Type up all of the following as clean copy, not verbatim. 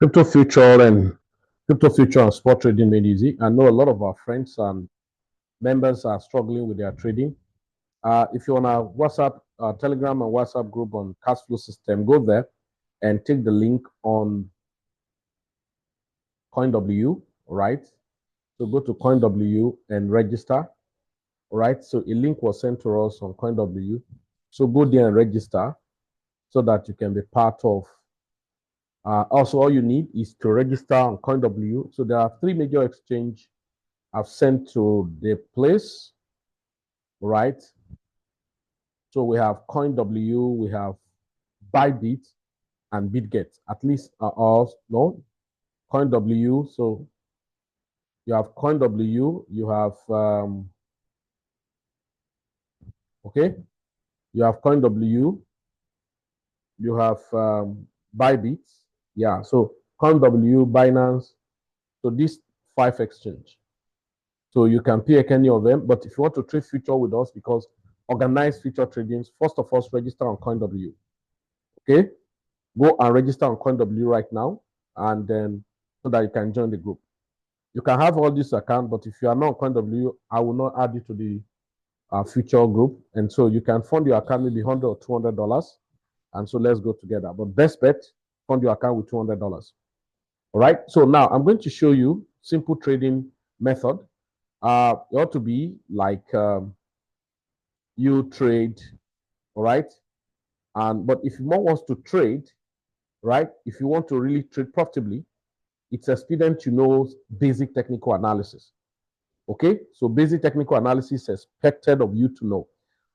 Crypto future and spot trading made easy. I know a lot of our friends and members are struggling with their trading. If you're on our WhatsApp, Telegram, and WhatsApp group on cash flow system, go there and take the link on CoinW, right? So go to CoinW and register, right? So a link was sent to us on CoinW. So go there and register so that you can be part of. Also, all you need is to register on CoinW. So there are 3 major exchanges I've sent to the place, right? So we have CoinW, we have Bybit, and Bitget. At least no, CoinW. So you have CoinW, you have okay, you have CoinW, you have Bybit. Yeah, so CoinW, Binance. So these 5 exchanges. So you can pick any of them. But if you want to trade future with us, because organized future trading, first of all, register on CoinW. Okay, go and register on CoinW right now, and then so that you can join the group. You can have all these accounts, but if you are not on CoinW, I will not add you to the future group. And so you can fund your account maybe $100 or $200, and so let's go together. But best bet, fund your account with $200. All right. So now I'm going to show you simple trading method. It ought to be like you trade, all right? But if you wants to trade, right? If you want to really trade profitably, it's expedient to know basic technical analysis. Okay, so basic technical analysis is expected of you to know.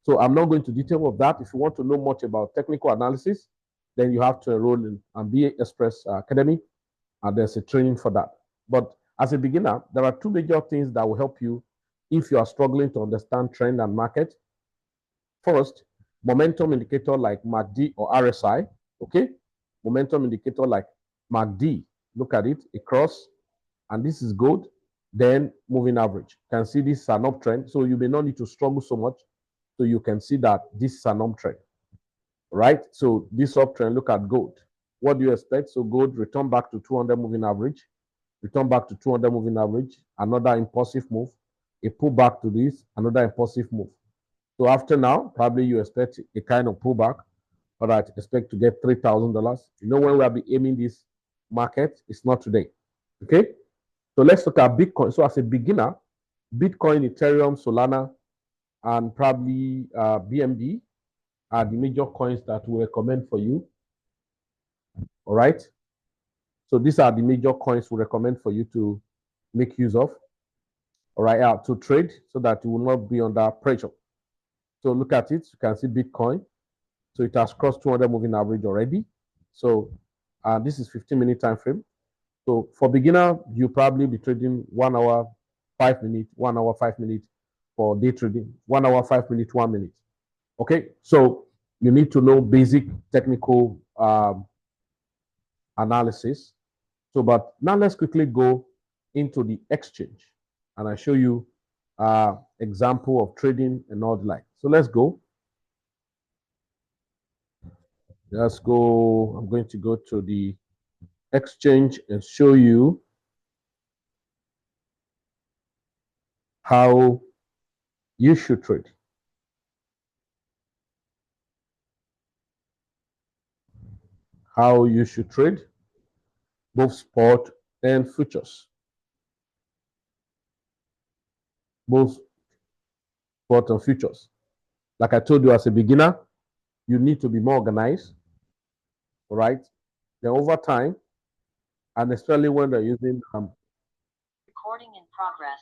So I'm not going to detail of that. If you want to know much about technical analysis, then you have to enroll in BA Express Academy, and there's a training for that. But as a beginner, there are 2 major things that will help you if you are struggling to understand trend and market. First, momentum indicator like MACD or RSI. Okay, momentum indicator like MACD. Look at it, a cross, and this is good. Then moving average. You can see this is an uptrend, so you may not need to struggle so much. So you can see that this is an uptrend, right? So this uptrend, look at gold. What do you expect? So gold return back to 200 moving average, return back to 200 moving average, another impulsive move, a pullback to this, another impulsive move. So after now, probably you expect a kind of pullback, but I expect to get $3,000. You know when we'll be aiming this market? It's not today, okay? So let's look at Bitcoin. So as a beginner, Bitcoin, Ethereum, Solana, and probably BNB are the major coins that we recommend for you. All right. So these are the major coins we recommend for you to make use of. All right, to trade so that you will not be under pressure. So look at it. You can see Bitcoin. So it has crossed 200 moving average already. So this is 15-minute time frame. So for beginner, you probably be trading 1 hour, 5 minutes, 1 hour, 5 minutes for day trading. 1 hour, 5 minutes, 1 minute. Okay, so you need to know basic technical analysis. So, but now let's quickly go into the exchange, and I show you example of trading and all the like. So let's go. Let's go. I'm going to go to the exchange and show you how you should trade. How you should trade both spot and futures. Both spot and futures. Like I told you, as a beginner, you need to be more organized, all right? Then over time, and especially when they're using recording in progress.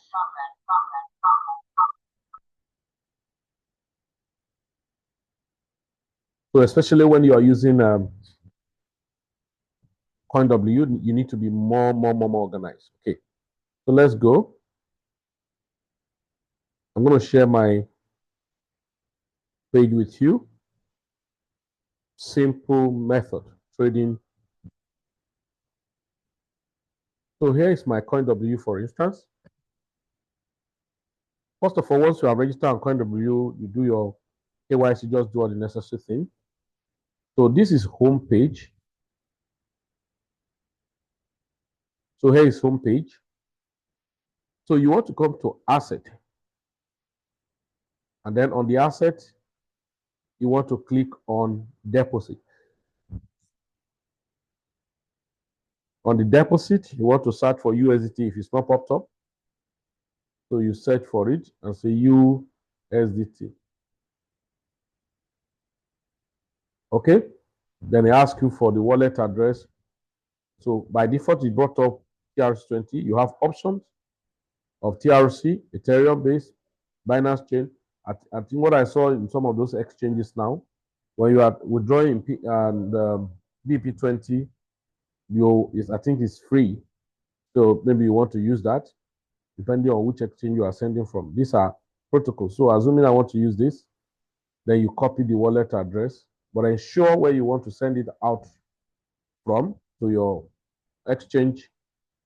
So especially when you are using CoinW, you need to be more organized. Okay, so let's go. I'm going to share my page with you. Simple method trading. So here is my CoinW, for instance. First of all, once you are registered on CoinW, you do your KYC, just do all the necessary thing. So this is home page. So here is home page. So you want to come to asset. And then on the asset, you want to click on deposit. On the deposit, you want to search for USDT if it's not popped up. So you search for it and say USDT. Okay? Then they ask you for the wallet address. So by default, it brought up TRC20. You have options of TRC, Ethereum based, Binance chain. I think what I saw in some of those exchanges now, when you are withdrawing BP20, I think it's free. So maybe you want to use that, depending on which exchange you are sending from. These are protocols. So assuming I want to use this, then you copy the wallet address, but ensure where you want to send it out from to your exchange,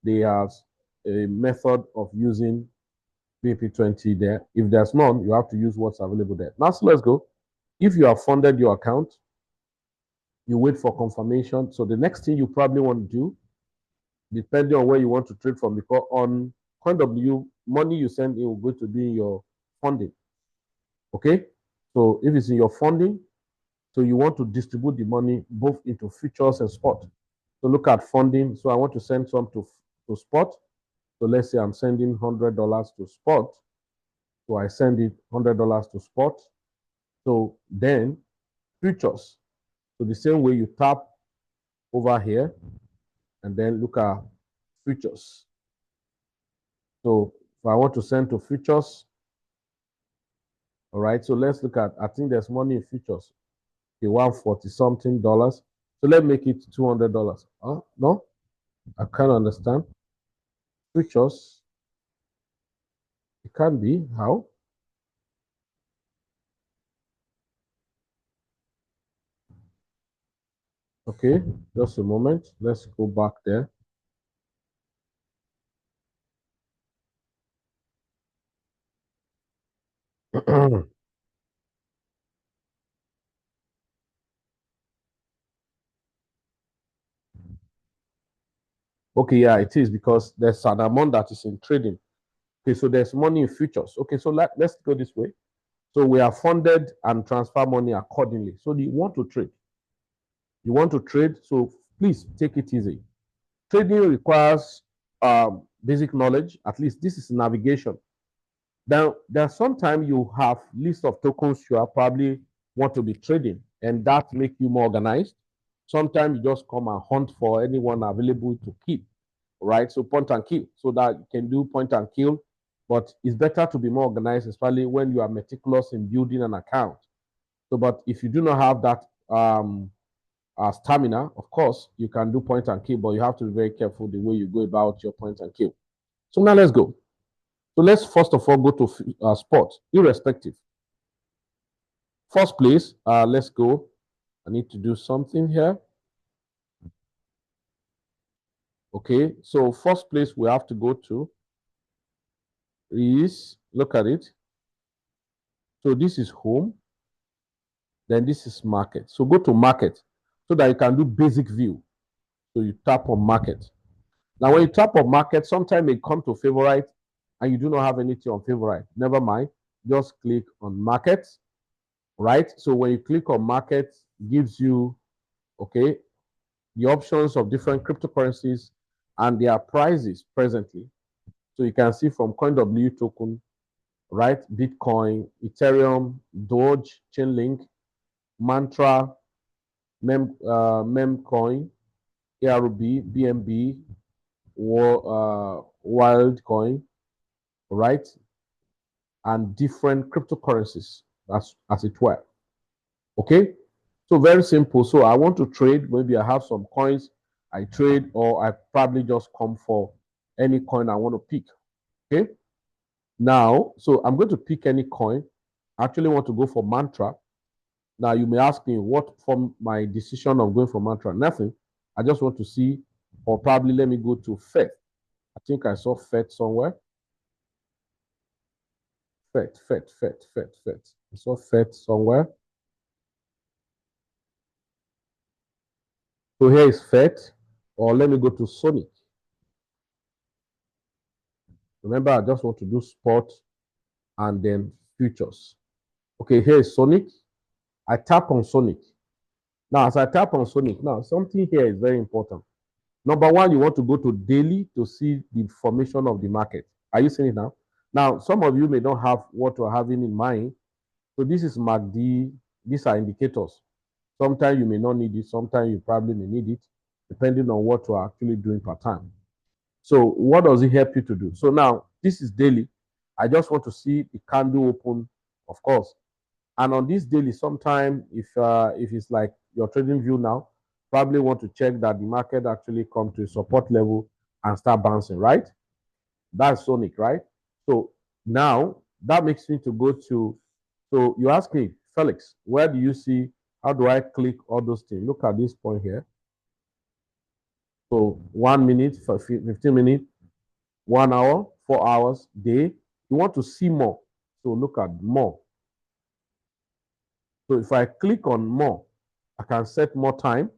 there's a method of using BP20 there. If there's none, you have to use what's available there. Now, so let's go. If you have funded your account, you wait for confirmation. So the next thing you probably want to do, depending on where you want to trade from, because on CoinW, money you send in will go to be in your funding. Okay? So if it's in your funding, so you want to distribute the money both into futures and spot. So look at funding. So I want to send some to spot. So let's say I'm sending $100 to spot. So I send it $100 to spot. So then futures. So the same way you tap over here and then look at futures. So if I want to send to futures, all right, so let's look at, I think there's money in futures. Okay, 140 something dollars. So let's make it $200. Huh? No, I can't understand. Futures, it can be. How? Okay, just a moment. Let's go back there. Okay, yeah, it is because there's an amount that is in trading. Okay, so there's money in futures. Okay, so let's go this way. So we are funded and transfer money accordingly. So you want to trade. You want to trade, so please take it easy. Trading requires basic knowledge. At least this is navigation. Now, there's sometimes you have list of tokens you are probably want to be trading, and that make you more organized. Sometimes you just come and hunt for anyone available to keep, right? So point and kill, so that you can do point and kill. But it's better to be more organized, especially when you are meticulous in building an account. So, but if you do not have that stamina, of course, you can do point and kill, but you have to be very careful the way you go about your point and kill. So now let's go. So let's first of all go to sport, irrespective. First place, let's go. I need to do something here. Okay, so first place we have to go to is, look at it. So this is home. Then this is market. So go to market so that you can do basic view. So you tap on market. Now, when you tap on market, sometimes it come to favorite and you do not have anything on favorite. Never mind. Just click on market, right? So when you click on market, it gives you, okay, the options of different cryptocurrencies and their prices presently. So you can see from CoinW token, right? Bitcoin, Ethereum, Doge, Chainlink, Mantra, Memcoin, ARB, BNB, Wildcoin, right? And different cryptocurrencies as it were. Okay? So very simple. So I want to trade, maybe I have some coins, I trade, or I probably just come for any coin I want to pick. Okay? Now, so I'm going to pick any coin. I actually want to go for Mantra. Now you may ask me what from my decision of going for Mantra? Nothing. I just want to see, or probably let me go to FET. I think I saw FET somewhere. FET. I saw FET somewhere. So here is FET, or let me go to Sonic. Remember, I just want to do spot and then futures. Okay, here is Sonic. I tap on Sonic. Now, as I tap on Sonic, now something here is very important. Number one, you want to go to daily to see the formation of the market. Are you seeing it now? Now, some of you may not have what you're having in mind. So this is MACD. These are indicators. Sometimes you may not need it. Sometimes you probably may need it, depending on what you're actually doing per time. So what does it help you to do? So now this is daily. I just want to see the candle open, of course. And on this daily, sometime if it's like your trading view now, probably want to check that the market actually come to a support level and start bouncing, right? That's Sonic, right? So now that makes me to go to, so you ask me, Felix, where do you see, how do I click all those things? Look at this point here. So 1 minute, for 15 minutes, 1 hour, 4 hours, day. You want to see more. So look at more. So if I click on more, I can set more time.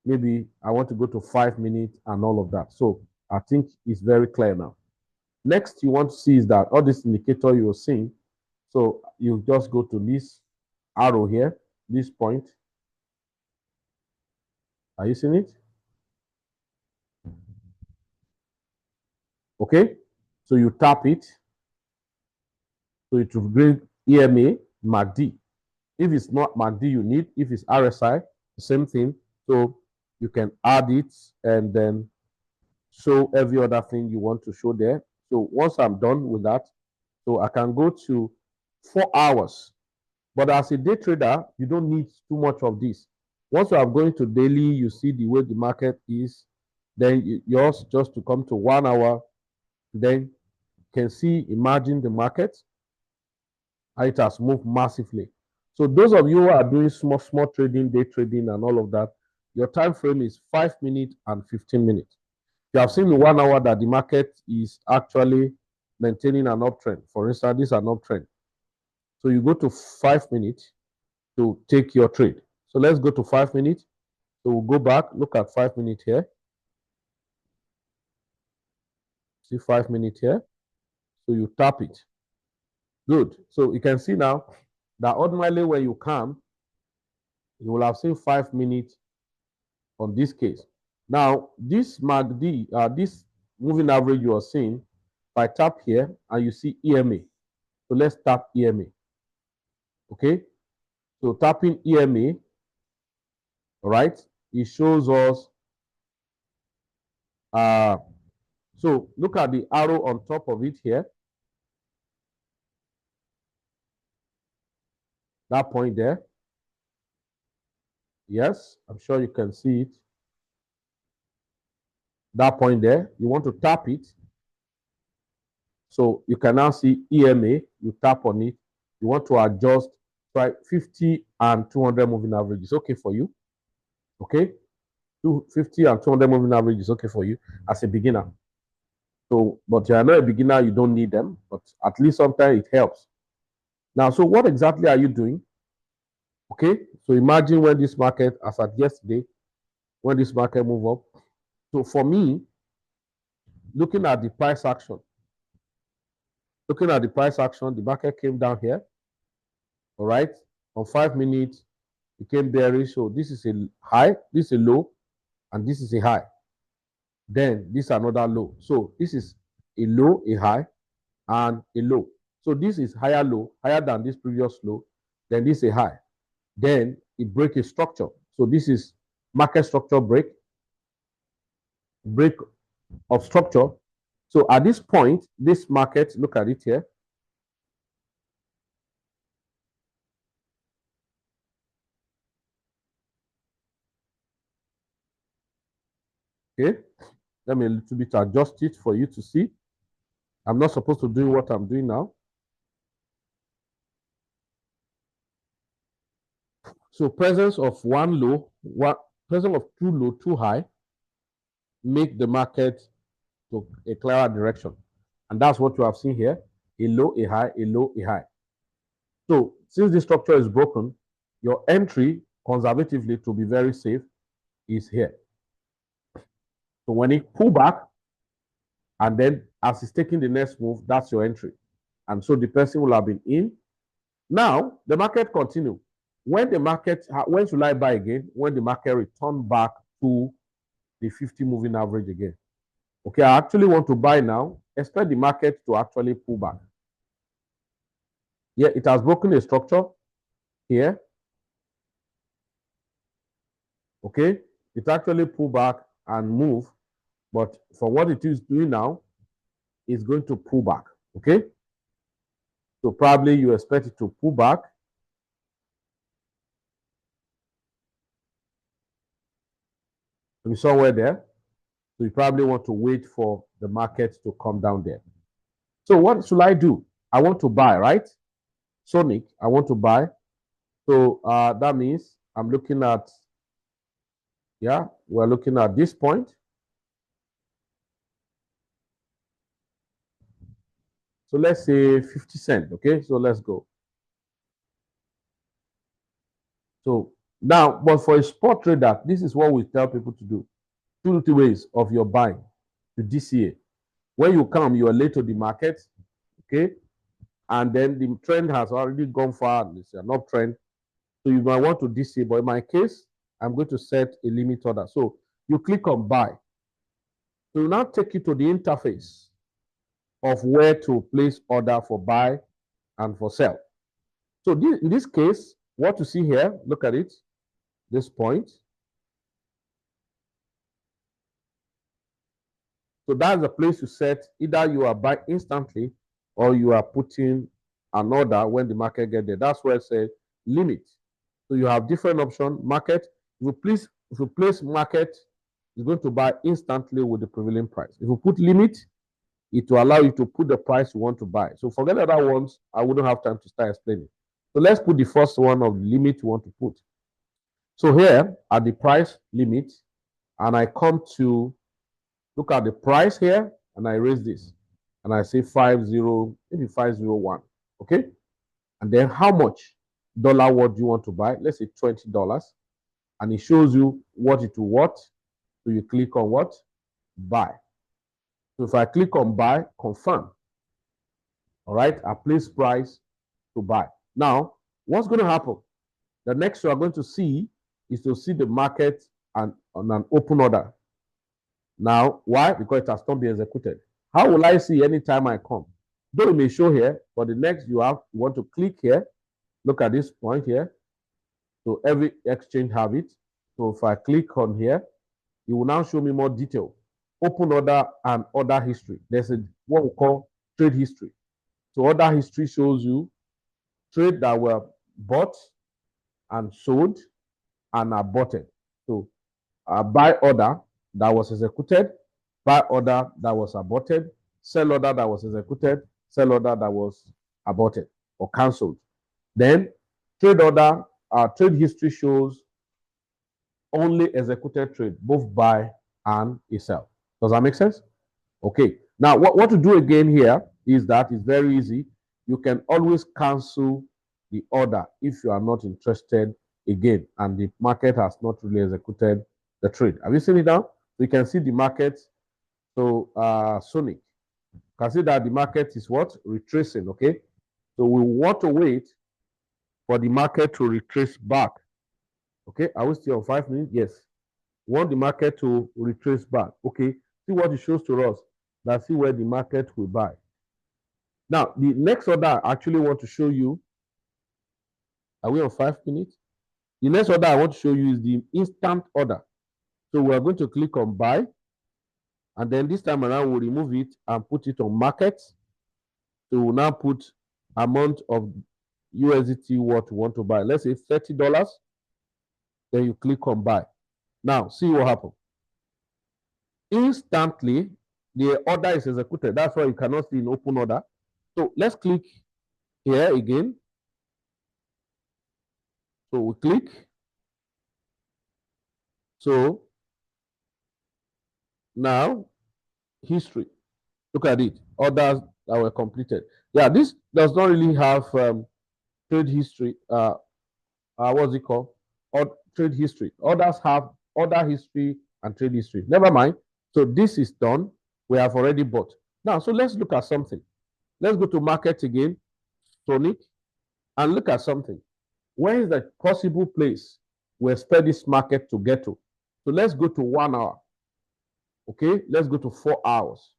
Maybe I want to go to 5 minutes and all of that. So I think it's very clear now. Next, you want to see is that all this indicator you're seeing. So you just go to this arrow here, this point. Are you seeing it? Okay. So you tap it. So it will bring EMA, MACD. If it's not MACD, you need. If it's RSI, same thing. So you can add it and then show every other thing you want to show there. So once I'm done with that, so I can go to 4 hours. But as a day trader, you don't need too much of this. Once you are going to daily, you see the way the market is, then yours just to come to 1 hour, then you can see, imagine the market, how it has moved massively. So those of you who are doing small trading, day trading and all of that, your time frame is 5 minutes and 15 minutes. You have seen in 1 hour that the market is actually maintaining an uptrend. For instance, this is an uptrend. So you go to 5 minutes to take your trade. So let's go to 5 minutes. So we'll go back, look at 5 minutes here. See 5 minutes here. So you tap it. Good. So you can see now that ordinarily when you come, you will have seen 5 minutes on this case. Now, this MACD, this moving average you are seeing, if I tap here and you see EMA. So let's tap EMA. Okay. So tapping EMA, all right, it shows us, so look at the arrow on top of it here. That point there. Yes, I'm sure you can see it. That point there, you want to tap it. So you can now see EMA, you tap on it. You want to adjust, try 50 and 200 moving average is okay for you. Okay, 250 and 200 moving average is okay for you as a beginner. So, but you are not a beginner, you don't need them, but at least sometimes it helps. Now, so what exactly are you doing? Okay, so imagine when this market, as at yesterday, when this market move up. So for me, looking at the price action, the market came down here. All right, on 5 minutes, it came bearish. So this is a high, this is a low, and this is a high. Then this is another low. So this is a low, a high, and a low. So this is higher low, higher than this previous low. Then this is a high. Then it breaks a structure. So this is market structure break of structure. So at this point, this market, look at it here. Okay, let me a little bit adjust it for you to see. I'm not supposed to do what I'm doing now. So presence of one low, presence of two low, two high, make the market to a clearer direction. And that's what you have seen here, a low, a high, a low, a high. So since this structure is broken, your entry conservatively to be very safe is here. So when it pull back, And then as he's taking the next move, that's your entry. And so the person will have been in. Now the market continue. When should I buy again? When the market return back to the 50 moving average again. Okay, I actually want to buy now. Expect the market to actually pull back. Yeah, it has broken a structure here. Okay, it actually pull back and move, but for what it is doing now, it's going to pull back. Okay, so probably you expect it to pull back. Maybe somewhere there. So you probably want to wait for the market to come down there. So what should I do? I want to buy, right? Sonic, I want to buy. So that means I'm looking at, yeah, we're looking at this point. So let's say 50 cents, okay? So let's go. So now, but for a spot trader, this is what we tell people to do. Two ways of your buying to DCA. When you come, you are late to the market, okay? And then the trend has already gone far, it's an uptrend. So you might want to DCA, but in my case, I'm going to set a limit order. So you click on buy. So you now take you to the interface of where to place order for buy and for sell. So in this case, what you see here, look at it, this point. So that's the place you set. Either you are buying instantly or you are putting an order when the market get there. That's where it says limit. So you have different options. Market, if you place market, it's going to buy instantly with the prevailing price. If you put limit, it will allow you to put the price you want to buy. So forget the other ones. I wouldn't have time to start explaining. So let's put the first one of the limit you want to put. So here at the price limit, and I come to look at the price here, and I raise this, and I say 50, maybe 501. Okay, and then how much dollar what do you want to buy? Let's say $20, and it shows you what it will what. So you click on what? Buy. So if I click on buy, confirm. All right, I place price to buy. Now, what's going to happen? The next you are going to see is to see the market and on an open order. Now, why? Because it has not been executed. How will I see anytime I come? Though it may show here, but the next you want to click here. Look at this point here. So every exchange have it. So if I click on here, it will now show me more detail. Open order and order history. There's what we call trade history. So order history shows you trade that were bought and sold and aborted. So buy order that was executed, buy order that was aborted, sell order that was executed, sell order that was aborted or cancelled. Then trade order, trade history shows only executed trade, both buy and a sell. Does that make sense? Okay. Now, what to do again here is that it's very easy. You can always cancel the order if you are not interested again and the market has not really executed the trade. Have you seen it now? We can see the market. So Sonic, you can see that the market is what? Retracing, okay? So we want to wait for the market to retrace back. Okay, are we still on 5 minutes? Yes. We want the market to retrace back. Okay, see what it shows to us. Let's see where the market will buy. Now, the next order I actually want to show you. Are we on 5 minutes? The next order I want to show you is the instant order. So we are going to click on buy. And then this time around, we'll remove it and put it on market. So we'll now put amount of USDT what we want to buy. Let's say $30. Then you click on buy. Now, see what happens. Instantly, the order is executed. That's why you cannot see an open order. So let's click here again. So we click. So now history. Look at it. Orders that were completed. Yeah, this does not really have trade history. What's it called? Or trade history. Others have order history and trade history. Never mind. So this is done. We have already bought. Now, so let's look at something. Let's go to market again, Sonic, and look at something. Where is the possible place we expect this market to get to? So let's go to 1 hour. Okay, let's go to 4 hours.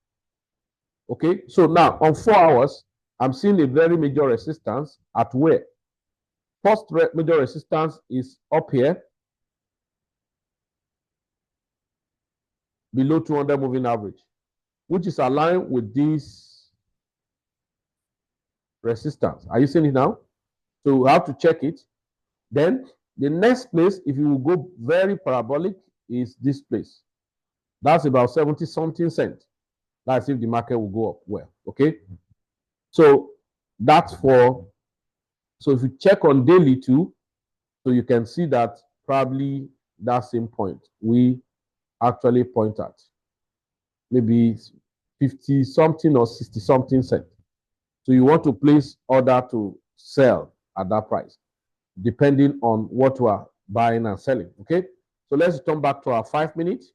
Okay, so now on 4 hours, I'm seeing a very major resistance at where? First major resistance is up here below 200 moving average, which is aligned with this resistance. Are you seeing it now? So we have to check it. Then the next place, if you will go very parabolic, is this place. That's about 70 something cents. That's if the market will go up well. Okay. So that's for, so if you check on daily too, so you can see that probably that same point we actually point at. Maybe 50 something or 60 something cent. So you want to place order to sell at that price, depending on what you are buying and selling. Okay. So let's turn back to our 5 minutes.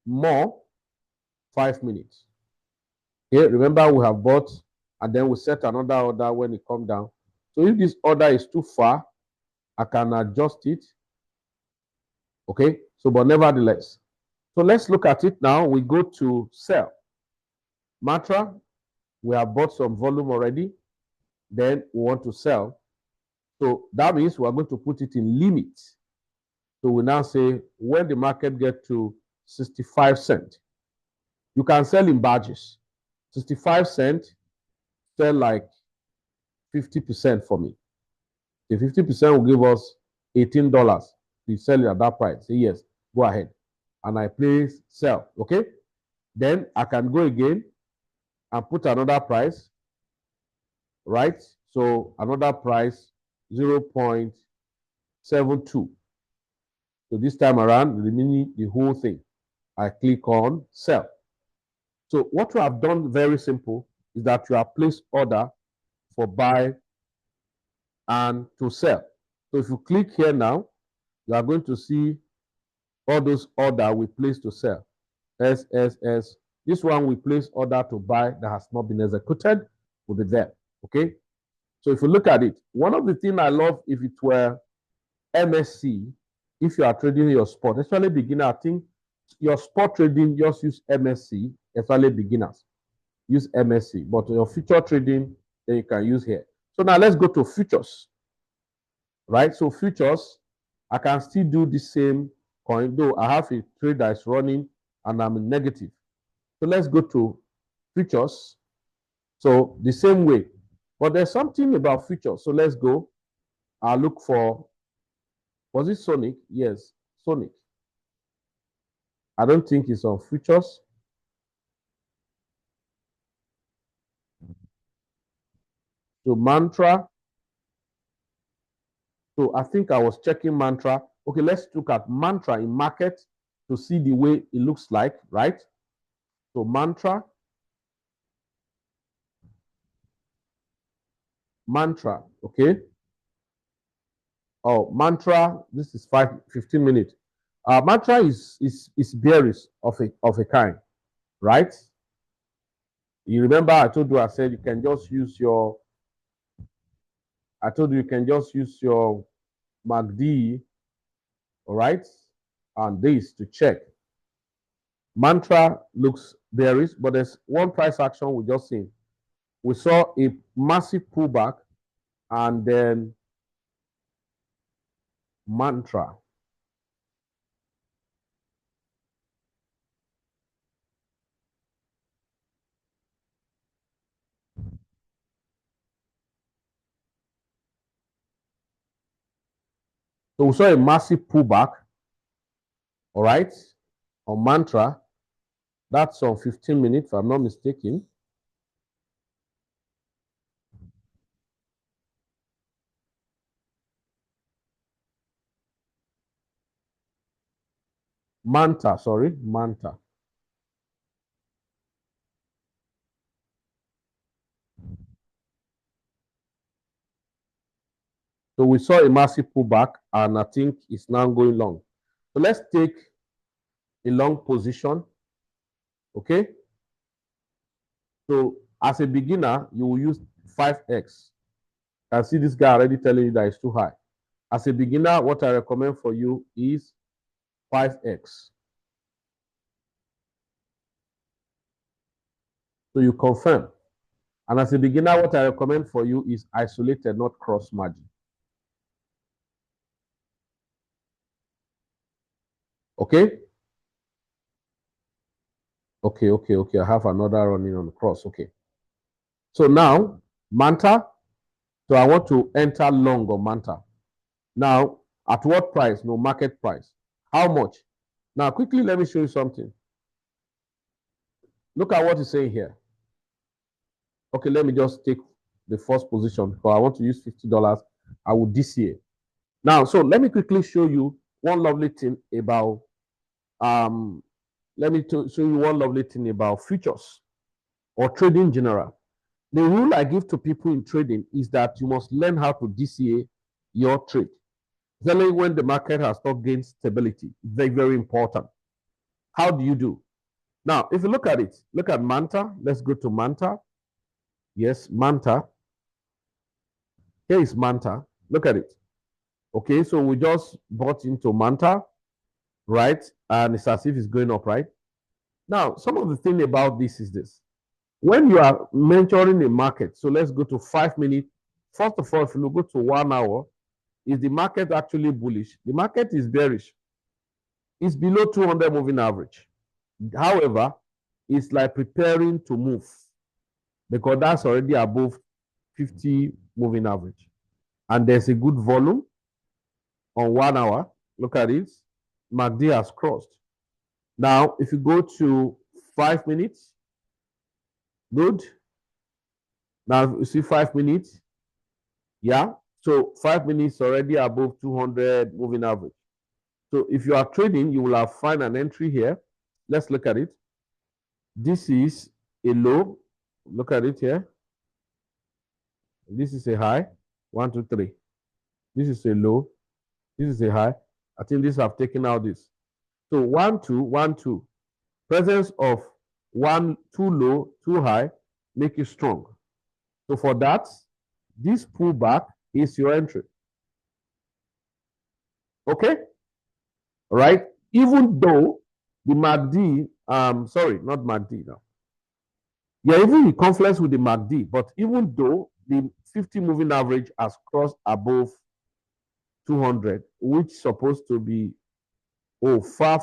More 5 minutes. Okay. Remember we have bought and then we set another order when it comes down. So if this order is too far, I can adjust it. Okay. So, but nevertheless, so let's look at it now. We go to sell. Mantra, we have bought some volume already. Then we want to sell. So that means we are going to put it in limits. So we now say when the market gets to 65 cents, you can sell in batches. 65 cents, sell like 50% for me. The 50% will give us $18. You sell it at that price. Say yes, go ahead. And I place sell. Okay. Then I can go again and put another price, right? So another price 0.72. So this time around, remaining the whole thing. I click on sell. So what you have done very simple is that you have placed order for buy and to sell. So if you click here now, you are going to see all those order we placed to sell. SSS. This one we place order to buy that has not been executed will be there. Okay. So if you look at it, one of the things I love if it were MEXC, if you are trading your spot, especially beginner, I think your spot trading just use MEXC, especially beginners. Use MEXC, but your future trading, then you can use here. So now let's go to futures. Right? So futures, I can still do the same coin, though I have a trade that is running and I'm in negative. So let's go to futures. So the same way. But there's something about futures. So let's go. I'll look for, was it Sonic? Yes, Sonic. I don't think it's on futures. So mantra. So I think I was checking mantra. Okay, let's look at mantra in market to see the way it looks like, right? So mantra. Mantra, okay? Oh, mantra, this is 15 minutes. Mantra is bearish of a kind, right? You remember I told you, I said you can just use your, I told you can just use your MACD, all right? And this to check. Mantra looks bearish, but there's one price action we just seen. We saw a massive pullback and then mantra. So we saw a massive pullback, all right, on mantra. That's on 15 minutes, if I'm not mistaken. Manta, sorry, Manta. So we saw a massive pullback, and I think it's now going long. So let's take a long position, Okay. So as a beginner, you will use 5x. I see this guy already telling you that it's too high. As a beginner, what I recommend for you is 5x. So you confirm. And as a beginner, what I recommend for you is isolated, not cross margin. Okay? Okay. I have another running on the cross. Okay. So now, Manta. So I want to enter long on Manta. Now, at what price? No, market price. How much? Now, quickly, let me show you something. Look at what it's saying here. Okay, let me just take the first position because I want to use $50. I will DCA. Now, so let me quickly show you one lovely thing about show you one lovely thing about futures or trading in general. The rule I give to people in trading is that you must learn how to DCA your trade, especially when the market has not gained stability. Very, very important. How do you do? Now, if you look at it, look at Manta. Let's go to Manta. Yes, Manta. Here is Manta. Look at it. Okay, so we just bought into Manta, right? And it's as if it's going up, right? Now, some of the thing about this is this. When you are mentoring a market, so let's go to 5 minutes. First of all, if you go to 1 hour, is the market actually bullish? The market is bearish. It's below 200 moving average. However, it's like preparing to move because that's already above 50 moving average. And there's a good volume on 1 hour. Look at it. MACD has crossed. Now, if you go to 5 minutes, good. Now, you see 5 minutes. Yeah. So 5 minutes already above 200 moving average. So if you are trading, you will have find an entry here. Let's look at it. This is a low. Look at it here. This is a high. 1, 2, 3. This is a low. This is a high. I think these have taken out this. So 1, 2, 1, 2. Presence of 1, too low, too high, make it strong. So for that, this pullback is your entry. Okay? Right? Even though the MACD, sorry, not MACD now. Yeah, even in confluence with the MACD, but even though the 50 moving average has crossed above 200, which is supposed to be, far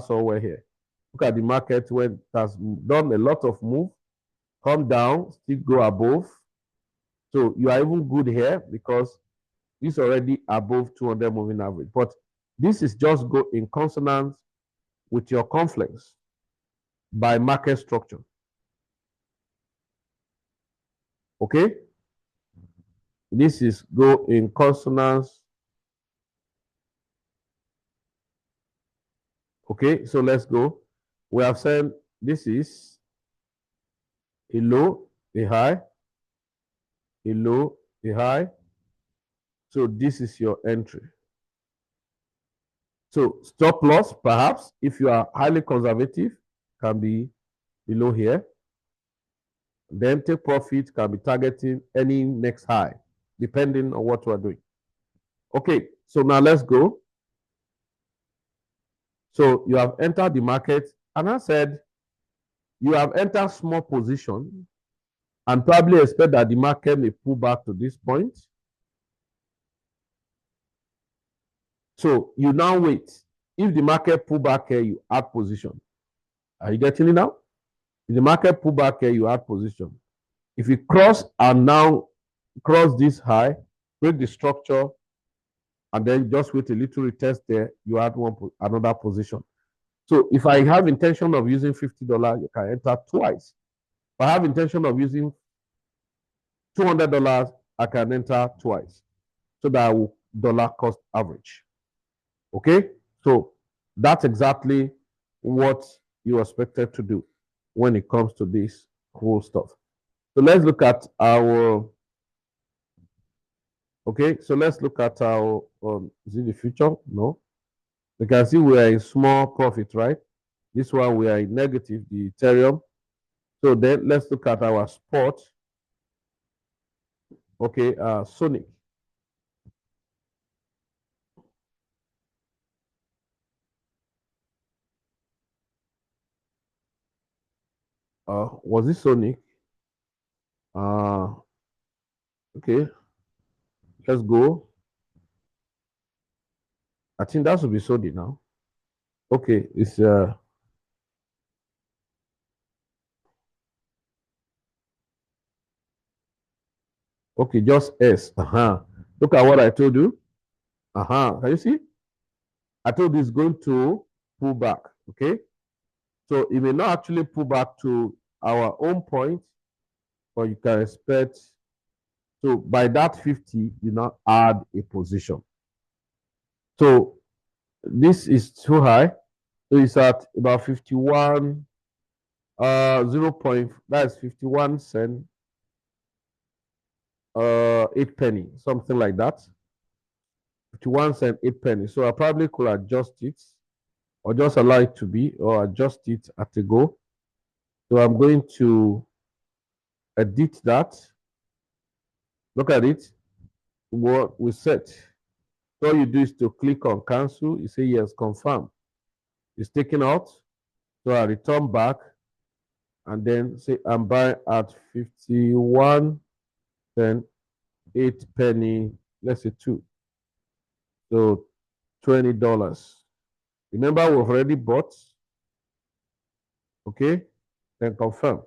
somewhere here. Look at the market when it has done a lot of move, come down, still go above. So you are even good here because this already above 200 moving average. But this is just go in consonance with your confluence by market structure. Okay? This is go in consonance. Okay, so let's go. We have said this is a low, a high, a low, a high. So this is your entry. So stop loss, perhaps, if you are highly conservative, can be below here. Then take profit can be targeting any next high, depending on what you are doing. Okay, so now let's go. So you have entered the market, and I said you have entered small position and probably expect that the market may pull back to this point. So you now wait. If the market pull back here, you add position. Are you getting it now? If the market pull back here, you add position. If you cross and now cross this high, break the structure, and then just wait a little retest there, you add another position. So if I have intention of using $50, you can enter twice. If I have intention of using $200, I can enter twice. So that I will dollar cost average. Okay? So that's exactly what you expected to do when it comes to this whole stuff. So let's look at our, okay, so let's look at our, is it the future? No. You can see we are in small profit, right? This one we are in negative, the Ethereum. So then let's look at our spot. Okay, Sonic. Was it Sonic? Okay, let's go. I think that should be Sonic now. Okay, it's okay, just S. Look at what I told you. Can you see? I told you it's going to pull back. Okay, so it may not actually pull back to our own point, but you can expect. So by that 50, you now add a position. So this is too high. So it's at about 51, 0 point, that's 51 cent, 8 penny, something like that. 51 cent, 8 penny. So I probably could adjust it or just allow it to be or adjust it at a go. So I'm going to edit that. Look at it. What we set. So all you do is to click on cancel. You say yes, confirm. It's taken out. So I return back and then say I'm buying at 51 then 8 penny, let's say 2. So $20. Remember, we've already bought. Okay, then confirm.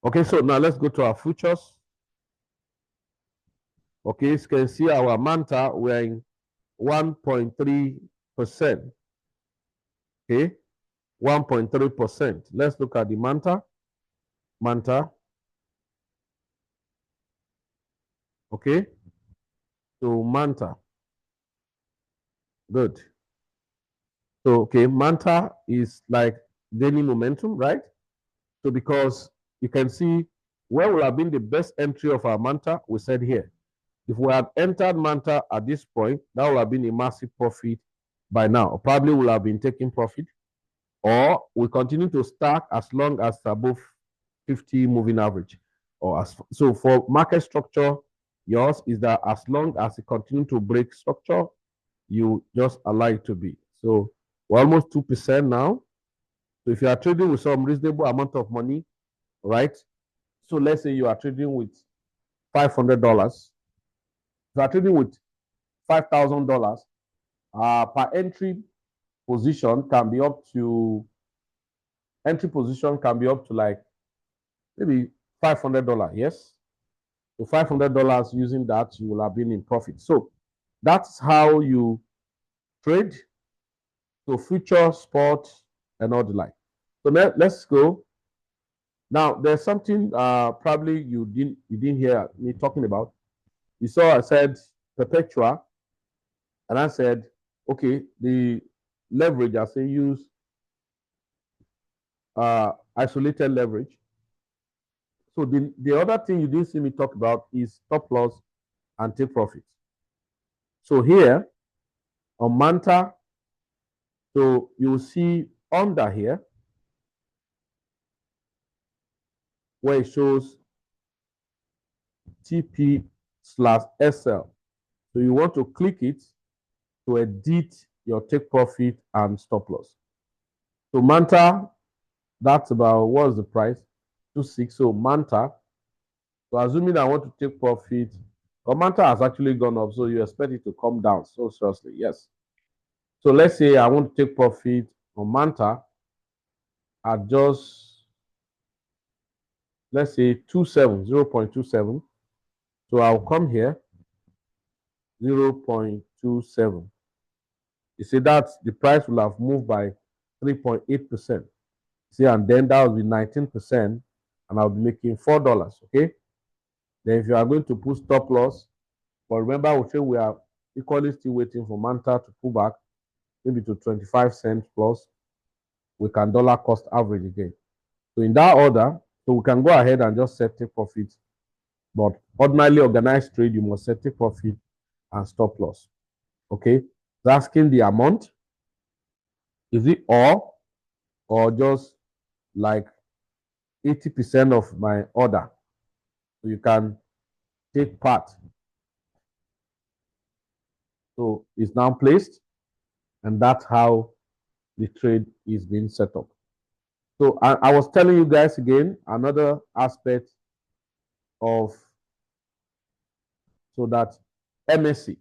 Okay, so now let's go to our futures. Okay, you can see our Manta, we're in 1.3%. Okay, 1.3%. Let's look at the Manta. Manta. Okay, so Manta. Good. So, okay, Manta is like gaining momentum, right? So, because you can see where will have been the best entry of our Manta, we said here. If we had entered Manta at this point, that would have been a massive profit by now. Or probably would have been taking profit. Or we continue to stack as long as above 50 moving average. So for market structure, yours is that as long as it continue to break structure, you just allow it to be. So we're almost 2% now. So if you are trading with some reasonable amount of money, right? So let's say you are trading with $500. If you are trading with $5,000, per position can be up to entry position can be up to like maybe $500. Yes. So $500 using that, you will have been in profit. So that's how you trade. So future, sport, and all the like. So let's go. Now there's something probably you didn't hear me talking about. You saw I said perpetua, and I said, okay, the leverage I say use isolated leverage. So the other thing you didn't see me talk about is stop loss and take profit. So here on Manta, so you will see under here where it shows TP/SL. So you want to click it to edit your take profit and stop loss. So Manta, that's about, what's the price? 26. So Manta, so assuming I want to take profit, but Manta has actually gone up, so you expect it to come down. So seriously, yes. So let's say I want to take profit on Manta at just, let's say 27, 0.27. So I'll come here, 0.27. You see that the price will have moved by 3.8%. See, and then that will be 19%, and I'll be making $4. Okay. Then if you are going to put stop loss, but remember, we say we are equally still waiting for Manta to pull back, maybe to 25 cents plus. We can dollar cost average again. So in that order, so we can go ahead and just set take profit. But ordinarily organized trade, you must set take profit and stop loss. Okay. So asking the amount. Is it all? or just like 80% of my order. So you can take part. So it's now placed, and that's how the trade is being set up. So I was telling you guys again, another aspect of so that MSC.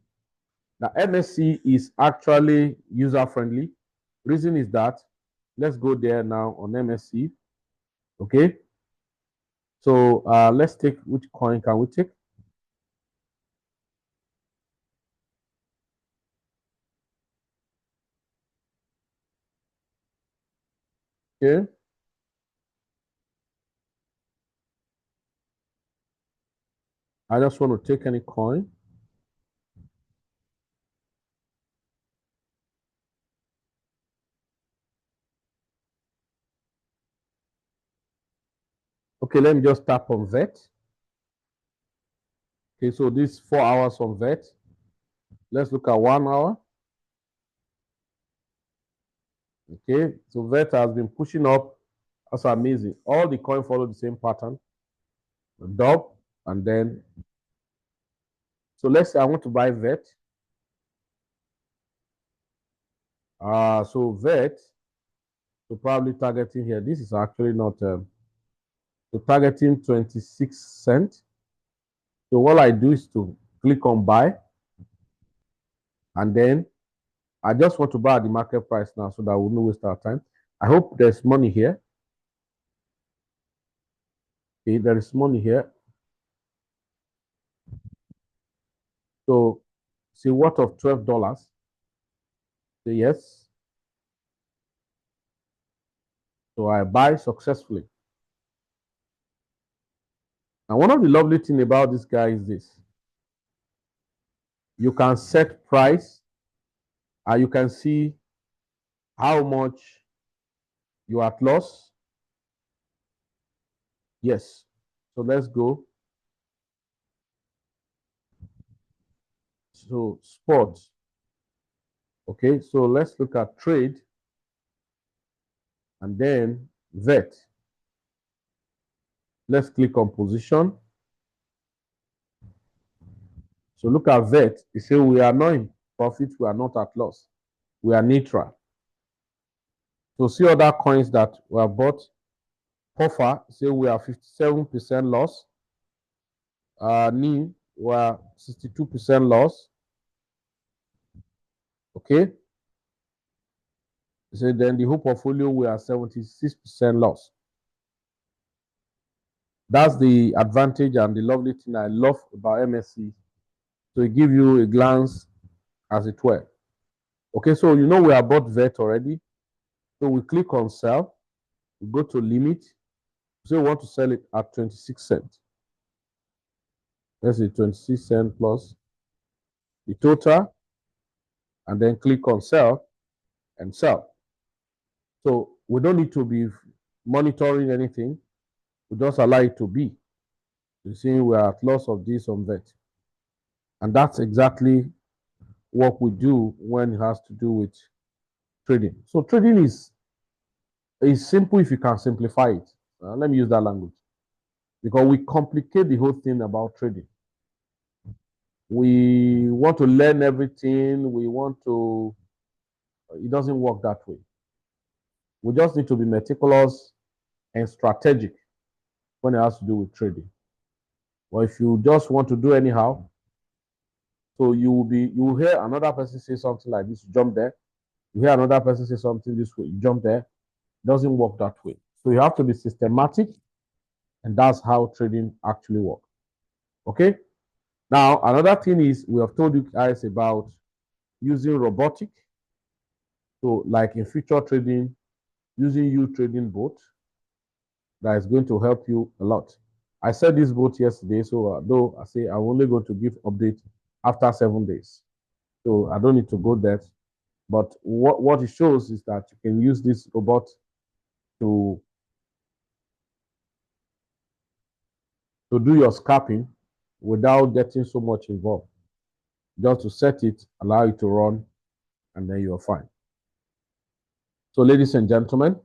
Now MSC is actually user friendly. Reason is that let's go there now on MSC. Okay. So let's take which coin can we take? Okay. I just want to take any coin. Okay, let me just tap on VET. Okay, so this 4 hours on VET. Let's look at 1 hour. Okay, so VET has been pushing up. That's amazing. All the coin follow the same pattern. Dub, and then so let's say I want to buy VET. So VET, so probably targeting here. This is actually not so targeting 26 cents. So what I do is to click on buy, and then I just want to buy at the market price now so that we'll not waste our time. I hope there's money here. Okay, there is money here. So see what of $12? Say yes. So I buy successfully. And one of the lovely things about this guy is this. You can set price and you can see how much you are at loss. Yes. So let's go. So sports. Okay, so let's look at trade and then vet. Let's click on position. So look at vet. You say we are not in profit, we are not at loss. We are neutral. So see other coins that were bought. Puffer, say we are 57% loss. NIM, we are 62% loss. Okay. So then the whole portfolio, we are 76% loss. That's the advantage and the lovely thing I love about MSC. So it give you a glance, as it were. Okay, so you know we are bought vet already. So we click on sell. We go to limit. So we want to sell it at 26 cents. Let's say 26 cents plus the total. And then click on sell and sell. So we don't need to be monitoring anything. We just allow it to be. You see, we are at loss of this on vet. And that's exactly what we do when it has to do with trading. So trading is simple if you can simplify it. Let me use that language. Because we complicate the whole thing about trading. We want to learn everything. We want to, it doesn't work that way. We just need to be meticulous and strategic when it has to do with trading. Or if you just want to do anyhow, so you will hear another person say something like this, you jump there. You hear another person say something this way, you jump there. It doesn't work that way. So you have to be systematic, and that's how trading actually works. Okay. Now, another thing is we have told you guys about using robotic. So, like in future trading, using you trading bot that is going to help you a lot. I said this bot yesterday, so though I say I'm only going to give update after 7 days. So I don't need to go there. But what it shows is that you can use this robot to do your scalping without getting so much involved. Just to set it, allow it to run, and then you're fine. So, ladies and gentlemen,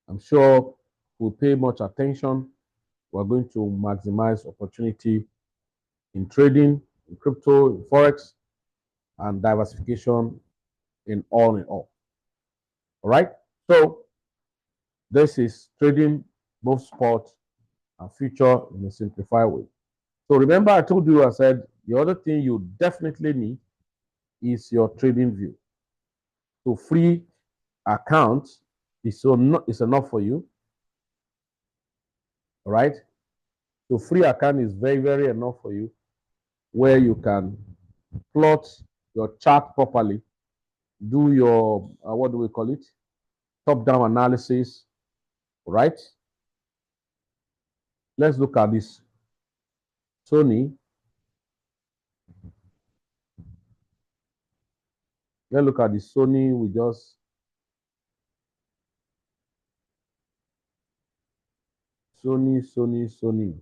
I'm sure we'll pay much attention. We're going to maximize opportunity in trading, in crypto, in forex, and diversification in all in all. All right. So this is trading both spot and future in a simplified way. So remember, I told you, I said the other thing you definitely need is your trading view. So free account is enough for you. All right. So free account is very, very enough for you, where you can plot your chart properly, do your what do we call it? Top-down analysis. Right. Let's look at this Sony. Let's look at the Sony. We just Sony.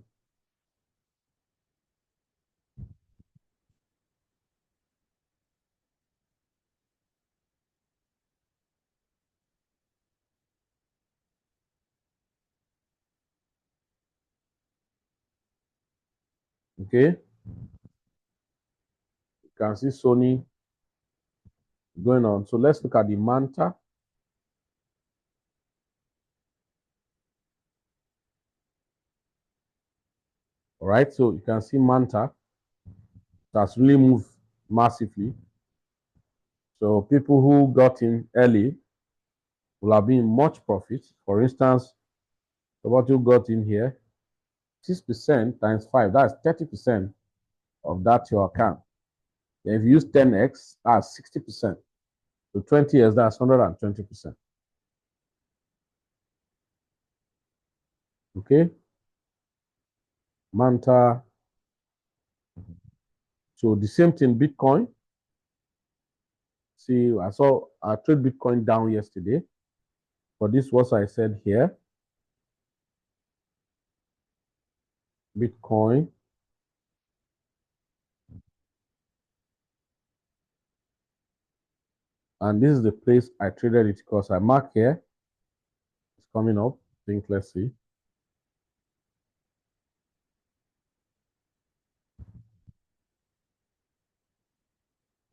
Okay. You can see Sony going on. So let's look at the Manta. All right. So you can see Manta has really moved massively. So people who got in early will have been much profit. For instance, what you got in here, 6% times 5, that's 30% of that your account. Then if you use 10x, that's 60%. So 20 years, that's 120%. Okay. Manta. So the same thing, Bitcoin. See, I trade Bitcoin down yesterday. But this was I said here. Bitcoin. And this is the place I traded it because I mark here. It's coming up. I think, let's see.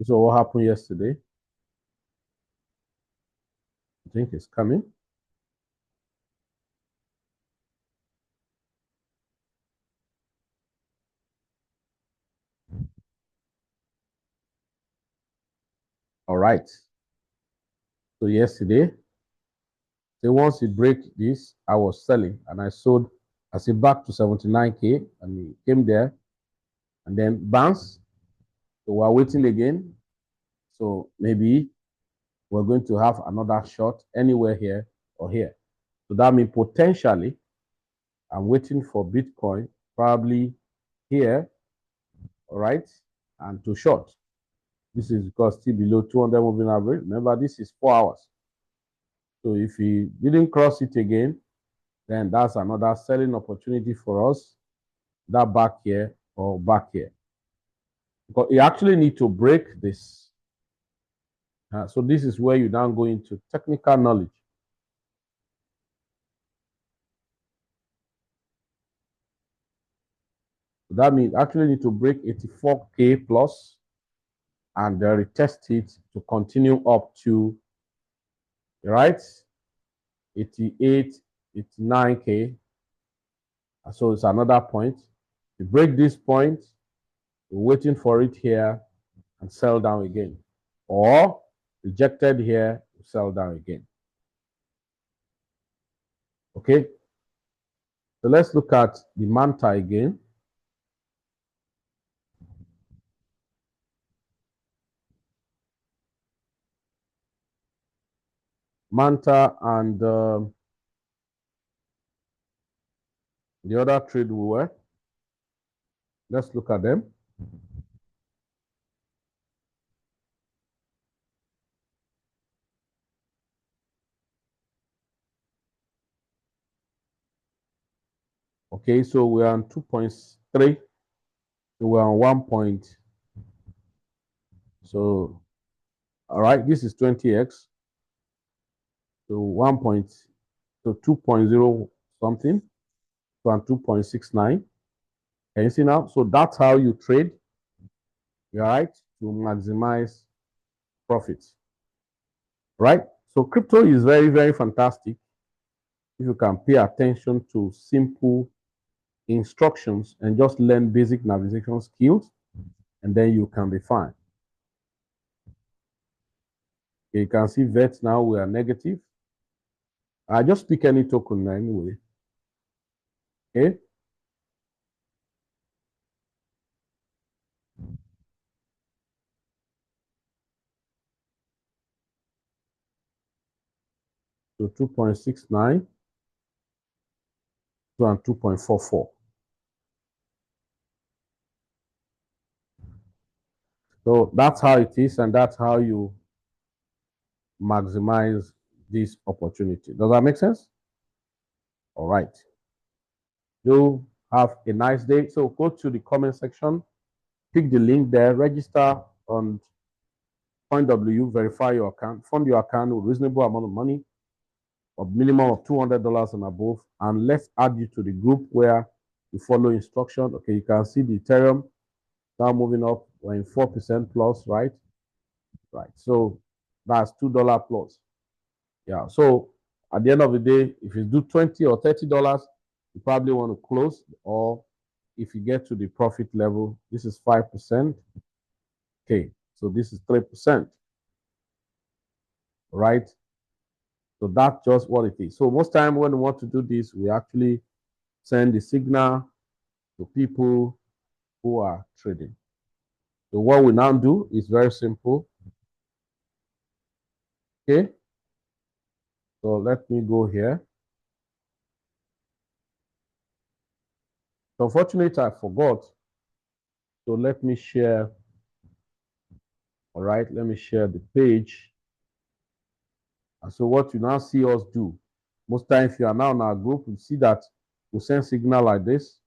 So what happened yesterday? I think it's coming. All right. So yesterday, so once it break this, I was selling and I sold. I see back to 79K and it came there and then bounce. So we're waiting again. So maybe we're going to have another shot anywhere here or here. So that means potentially I'm waiting for Bitcoin probably here, all right, and to short. This is because still below 200 moving average. Remember, this is 4 hours. So if he didn't cross it again, then that's another selling opportunity for us, that back here or back here. Because you actually need to break this. So this is where you now go into technical knowledge. So that means actually need to break 84K plus and retest it to continue up to, right, 88, 89K. So it's another point. You break this point, you're waiting for it here and sell down again. Or rejected here, sell down again. Okay. So let's look at the Manta again. Manta and the other trade we were. Let's look at them. Okay, so we're on 2.3. So we're on 1 point. So, all right, this is 20x. So 1.3 So 2.0 something to 2.69. Can you see now? So that's how you trade, right, to maximize profits, right? So crypto is very, very fantastic if you can pay attention to simple instructions and just learn basic navigation skills, and then you can be fine. Okay, you can see VET now, we are negative. I just pick any token anyway. Okay. So 2.69 to 2.44. So that's how it is, and that's how you maximize this opportunity. Does that make sense? All right. You have a nice day. So go to the comment section, pick the link there, register on CoinW, verify your account, fund your account with reasonable amount of money, a minimum of $200 and above, and let's add you to the group where you follow instruction. Okay, you can see the Ethereum now moving up. We're in 4% plus, right? Right. So that's $2 plus. Yeah. So at the end of the day, if you do $20 or $30, you probably want to close, or if you get to the profit level, this is 5%. Okay. So this is 3%, right? So that's just what it is. So most time when we want to do this, we actually send the signal to people who are trading. So what we now do is very simple. Okay. So let me go here. So unfortunately, I forgot. So let me share. All right, let me share the page. And so what you now see us do, most times if you are now in our group, you see that we send signal like this.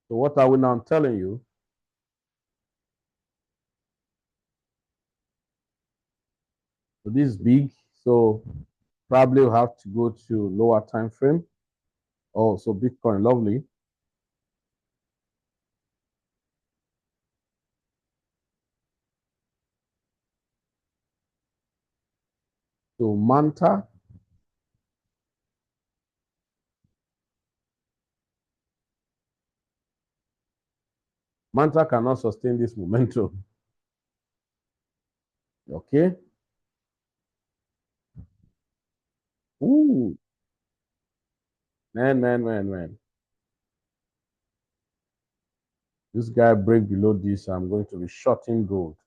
So what are we now telling you? So this is big. So probably we'll have to go to lower time frame. Oh, so Bitcoin, lovely. So Manta, Manta cannot sustain this momentum. Okay. Ooh, man. This guy break below this, I'm going to be shorting gold.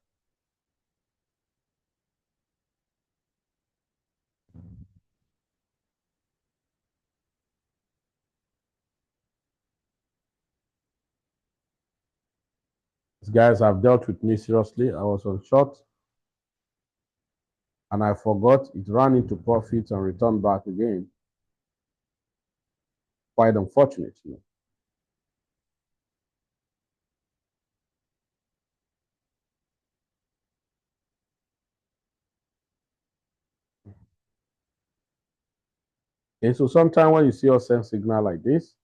These guys have dealt with me seriously. I was on short and I forgot it ran into profit and returned back again. Quite unfortunate. Okay, so sometimes when you see us send signal like this,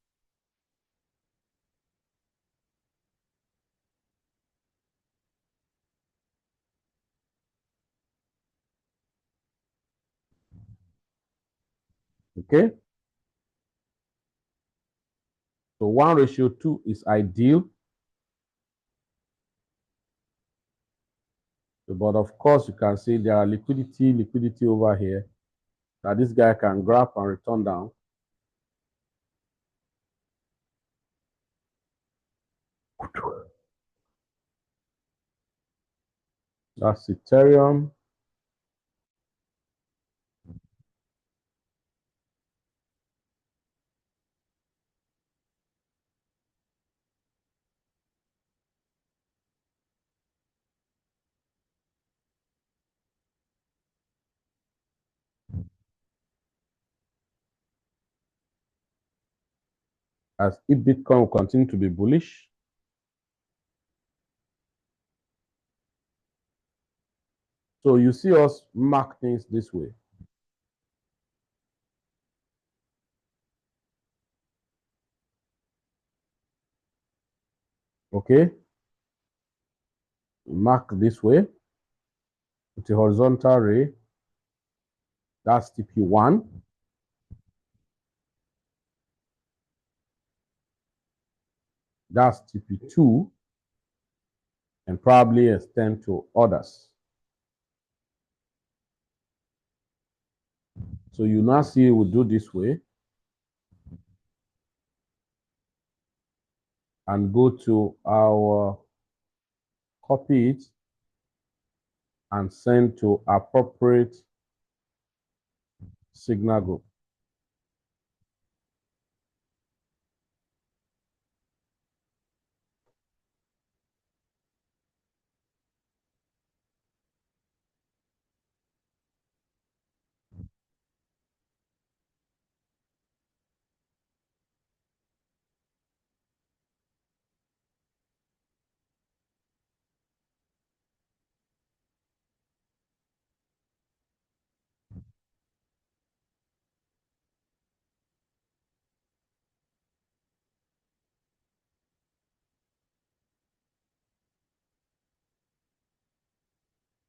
okay, so 1:2 is ideal. But of course, you can see there are liquidity over here that this guy can grab and return down. That's Ethereum. As if Bitcoin will continue to be bullish, So you see us mark things this way. Okay, mark this way with a horizontal ray. That's TP1. That's TP2, and probably extend to others. So you now see we'll do this way and go to our copy it and send to appropriate signal group.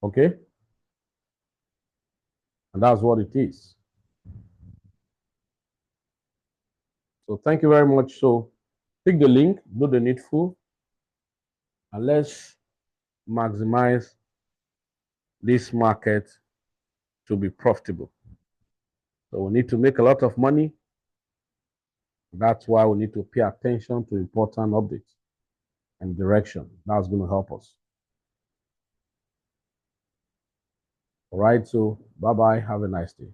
Okay, and that's what it is. So thank you very much. So pick the link, do the needful, and let's maximize this market to be profitable. So we need to make a lot of money. That's why we need to pay attention to important updates and direction. That's going to help us. All right, so bye-bye. Have a nice day.